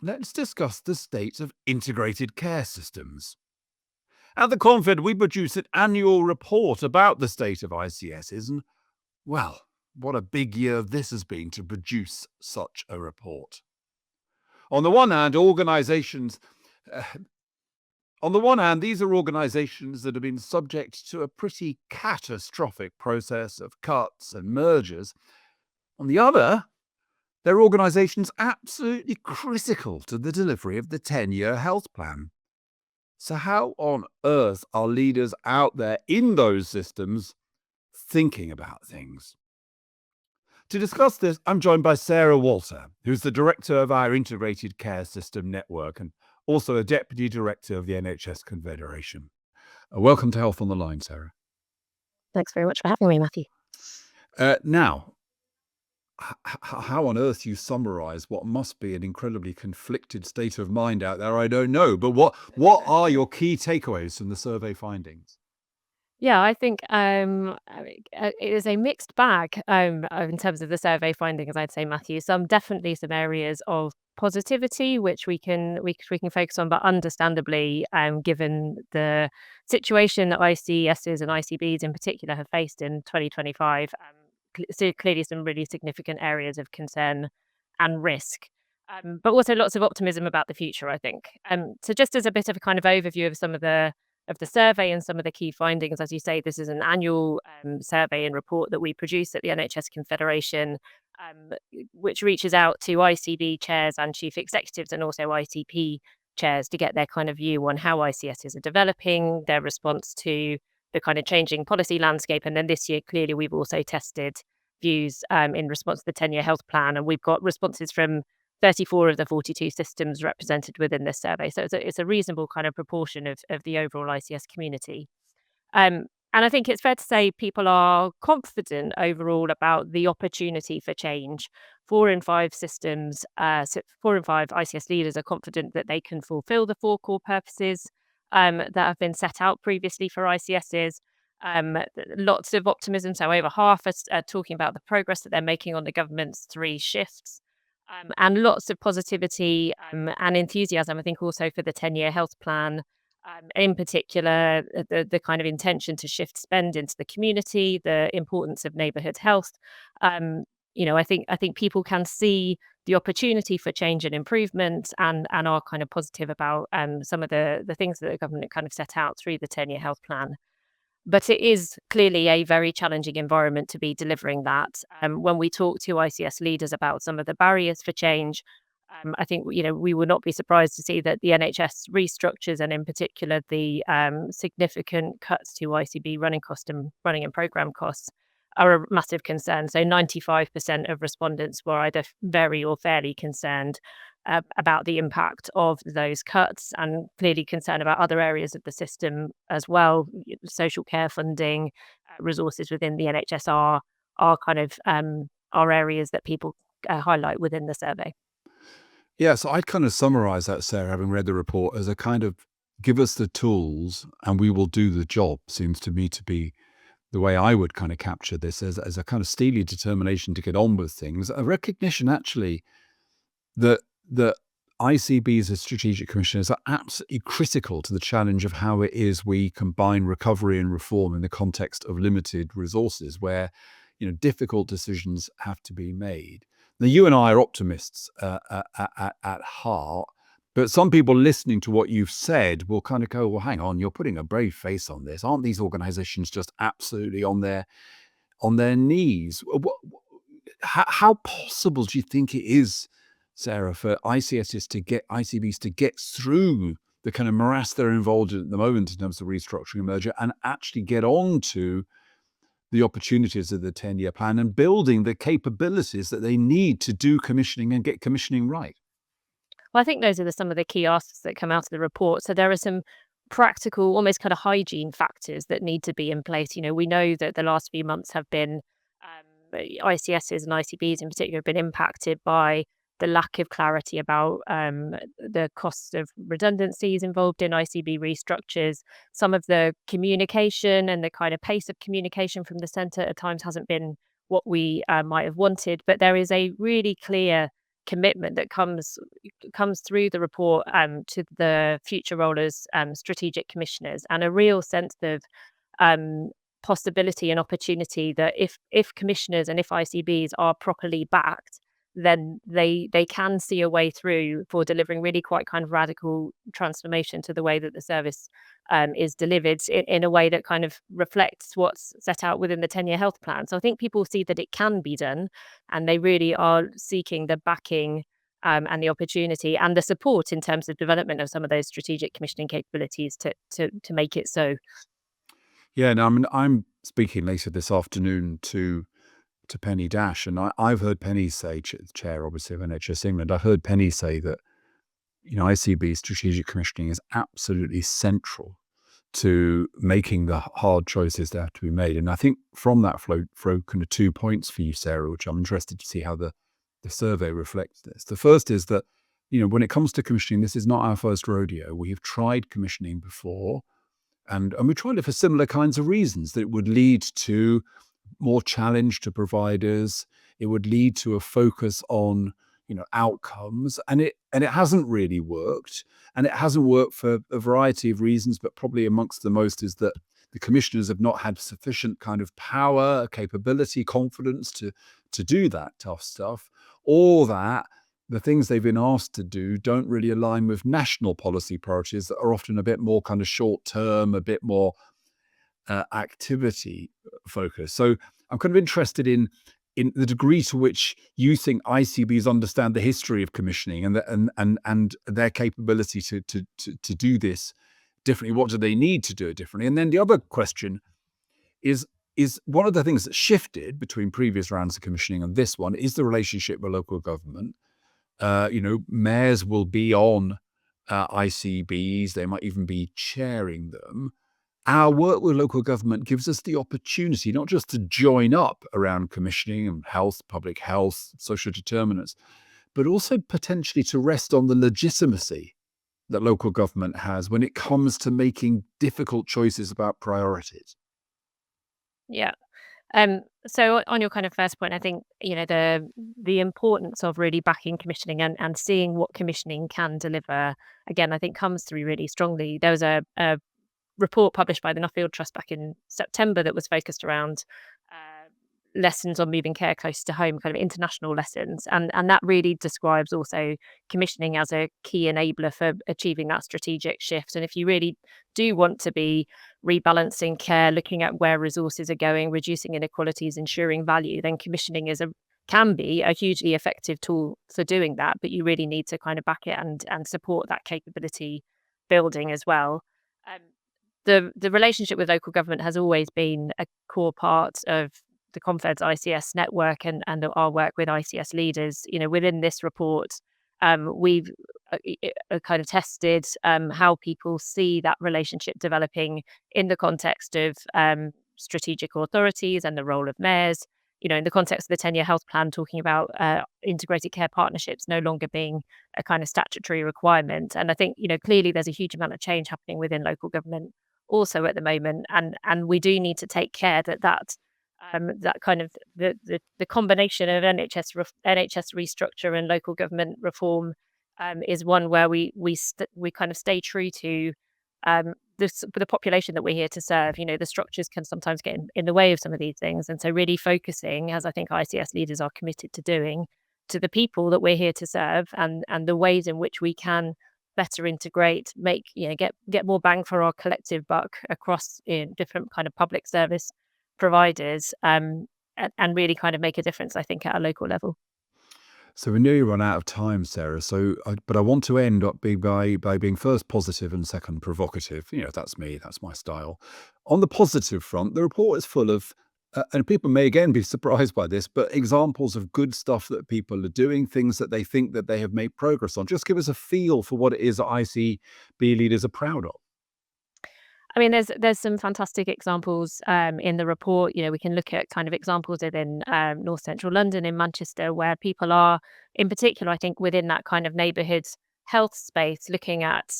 let's discuss the state of integrated care systems. At the Confed, we produce an annual report about the state of ICSs, and, well, what a big year this has been to produce such a report. On the one hand, these are organisations that have been subject to a pretty catastrophic process of cuts and mergers. On the other, they're organisations absolutely critical to the delivery of the 10-year health plan. So how on earth are leaders out there in those systems thinking about things? To discuss this, I'm joined by Sarah Walter, who's the director of our Integrated Care System Network and also a deputy director of the NHS Confederation. Welcome to Health on the Line, Sarah. Thanks very much for having me, Matthew. Now, how on earth you summarise what must be an incredibly conflicted state of mind out there, I don't know. But what are your key takeaways from the survey findings? Yeah, I think it is a mixed bag in terms of the survey findings, I'd say, Matthew. Definitely some areas of positivity which we can focus on, but understandably, given the situation that ICSs and ICBs in particular have faced in 2025, clearly some really significant areas of concern and risk. But also lots of optimism about the future, I think. So just as a bit of a kind of overview of some of the survey and some of the key findings, as you say, this is an annual survey and report that we produce at the NHS Confederation, which reaches out to ICB chairs and chief executives and also ICP chairs to get their kind of view on how ICSs are developing, their response to the kind of changing policy landscape. And then this year, clearly, we've also tested views in response to the 10-year health plan. And we've got responses from 34 of the 42 systems represented within this survey. So it's a reasonable kind of proportion of the overall ICS community. And I think it's fair to say people are confident overall about the opportunity for change. 4 in 5 systems, 4 in 5 ICS leaders are confident that they can fulfil the 4 core purposes that have been set out previously for ICSs. Lots of optimism. So over half are talking about the progress that they're making on the government's 3 shifts. And lots of positivity and enthusiasm, I think, also for the 10-year health plan. In particular, the kind of intention to shift spend into the community, the importance of neighbourhood health. I think people can see the opportunity for change and improvement and are kind of positive about some of the things that the government kind of set out through the 10-year health plan. But it is clearly a very challenging environment to be delivering that. When we talk to ICS leaders about some of the barriers for change, I think we will not be surprised to see that the NHS restructures and in particular the significant cuts to ICB running and programme costs are a massive concern. So 95% of respondents were either very or fairly concerned about the impact of those cuts, and clearly concerned about other areas of the system as well. Social care funding, resources within the NHS are kind of are areas that people highlight within the survey. Yeah, so I'd kind of summarise that, Sarah, having read the report, as a kind of give us the tools and we will do the job, seems to me to be the way I would kind of capture this, as a kind of steely determination to get on with things. A recognition, actually, that ICBs as strategic commissioners are absolutely critical to the challenge of how it is we combine recovery and reform in the context of limited resources, where difficult decisions have to be made. Now, you and I are optimists at heart, but some people listening to what you've said will kind of go, well, hang on, you're putting a brave face on this. Aren't these organisations just absolutely on their knees? How possible do you think it is, Sarah, for ICBs to get through the kind of morass they're involved in at the moment in terms of restructuring and merger, and actually get on to the opportunities of the 10-year plan and building the capabilities that they need to do commissioning and get commissioning right? Well, I think those are some of the key asks that come out of the report. So there are some practical, almost kind of hygiene factors that need to be in place. We know that the last few months have been ICSs and ICBs in particular have been impacted by the lack of clarity about the costs of redundancies involved in ICB restructures. Some of the communication and the kind of pace of communication from the centre at times hasn't been what we might have wanted, but there is a really clear commitment that comes through the report to the future role as strategic commissioners, and a real sense of um, possibility and opportunity that if commissioners and if ICBs are properly backed, then they can see a way through for delivering really quite kind of radical transformation to the way that the service is delivered in a way that kind of reflects what's set out within the 10-year health plan. So I think people see that it can be done, and they really are seeking the backing and the opportunity and the support in terms of development of some of those strategic commissioning capabilities to make it so. Yeah, no, I mean, I'm speaking later this afternoon to Penny Dash, and I've heard Penny say, chair obviously of NHS England, I've heard Penny say that ICB strategic commissioning is absolutely central to making the hard choices that have to be made. And I think from that flow kind of 2 points for you, Sarah, which I'm interested to see how the survey reflects this. The first is that when it comes to commissioning, this is not our first rodeo. We have tried commissioning before, and we tried it for similar kinds of reasons, that it would lead to more challenge to providers. It would lead to a focus on outcomes, and it hasn't really worked, and it hasn't worked for a variety of reasons. But probably amongst the most is that the commissioners have not had sufficient kind of power, capability, confidence to do that tough stuff, or that the things they've been asked to do don't really align with national policy priorities that are often a bit more kind of short term, a bit more activity focus. So I'm kind of interested in the degree to which you think ICBs understand the history of commissioning and their capability to do this differently. What do they need to do it differently? And then the other question is one of the things that shifted between previous rounds of commissioning and this one is the relationship with local government. Mayors will be on ICBs. They might even be chairing them. Our work with local government gives us the opportunity not just to join up around commissioning and health, public health, social determinants, but also potentially to rest on the legitimacy that local government has when it comes to making difficult choices about priorities. Yeah. So on your kind of first point, I think, the importance of really backing commissioning and seeing what commissioning can deliver, again, I think comes through really strongly. There was a report published by the Nuffield Trust back in September that was focused around lessons on moving care close to home, kind of international lessons, and that really describes also commissioning as a key enabler for achieving that strategic shift. And if you really do want to be rebalancing care, looking at where resources are going, reducing inequalities, ensuring value, then commissioning can be a hugely effective tool for doing that. But you really need to kind of back it and support that capability building as well. Um, the relationship with local government has always been a core part of the Confed's ICS network and our work with ICS leaders. Within this report, we've kind of tested how people see that relationship developing in the context of strategic authorities and the role of mayors. In the context of the 10-year health plan, talking about integrated care partnerships no longer being a kind of statutory requirement. And I think, clearly there's a huge amount of change happening within local government also at the moment. And we do need to take care that kind of the combination of NHS restructure and local government reform is one where we kind of stay true to the population that we're here to serve. The structures can sometimes get in the way of some of these things, and so really focusing, as I think ICS leaders are committed to doing, to the people that we're here to serve, and the ways in which we can better integrate, make get more bang for our collective buck across different kind of public service providers, and really kind of make a difference, I think, at a local level. So we nearly run out of time, Sarah. But I want to end up by being first positive and second provocative. That's me. That's my style. On the positive front, the report is full of, and people may again be surprised by this, but examples of good stuff that people are doing, things that they think that they have made progress on. Just give us a feel for what it is that ICB leaders are proud of. I mean, there's some fantastic examples in the report. We can look at kind of examples within North Central London, in Manchester, where people are, in particular, I think, within that kind of neighbourhood health space, looking at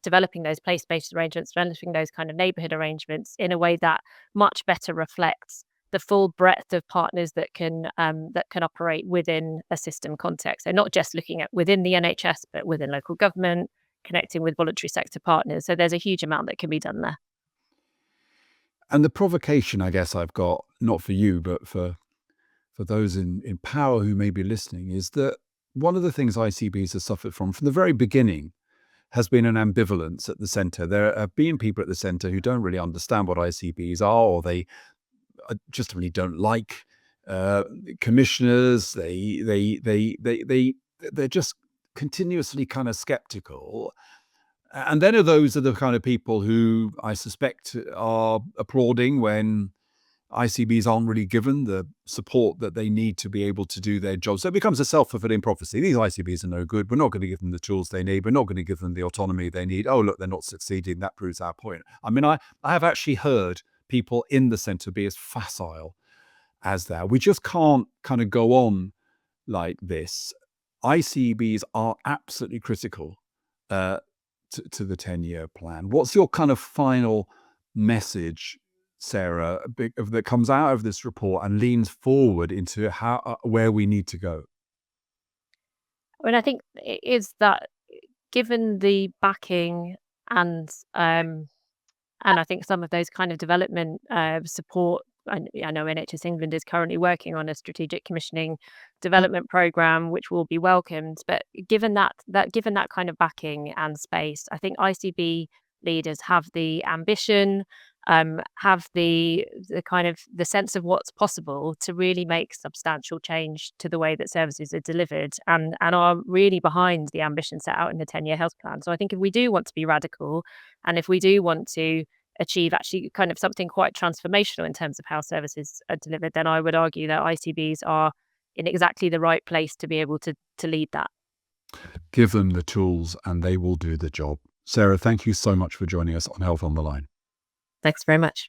developing those place-based arrangements, developing those kind of neighbourhood arrangements in a way that much better reflects the full breadth of partners that can operate within a system context. So not just looking at within the NHS, but within local government, connecting with voluntary sector partners. So there's a huge amount that can be done there. And the provocation, I guess, I've got, not for you, but for those in power who may be listening, is that one of the things ICBs have suffered from the very beginning has been an ambivalence at the centre. There have been people at the centre who don't really understand what ICBs are, or they just really don't like commissioners. They're just continuously kind of sceptical. And then those are the kind of people who I suspect are applauding when ICBs aren't really given the support that they need to be able to do their job. So it becomes a self-fulfilling prophecy. These ICBs are no good. We're not going to give them the tools they need. We're not going to give them the autonomy they need. Oh, look, they're not succeeding. That proves our point. I mean, I have actually heard people in the centre be as facile as that. We just can't kind of go on like this. ICBs are absolutely critical to the 10-year plan. What's your kind of final message, Sarah, that comes out of this report and leans forward into where we need to go? I mean, I think it is that given the backing and I think some of those kind of development support. I know NHS England is currently working on a strategic commissioning development program, which will be welcomed. But given that kind of backing and space, I think ICB leaders have the ambition, have the kind of the sense of what's possible to really make substantial change to the way that services are delivered, and are really behind the ambition set out in the 10-year health plan. So I think if we do want to be radical, and if we do want to achieve actually kind of something quite transformational in terms of how services are delivered, then I would argue that ICBs are in exactly the right place to be able to lead that. Give them the tools and they will do the job. Sarah, thank you so much for joining us on Health on the Line. Thanks very much.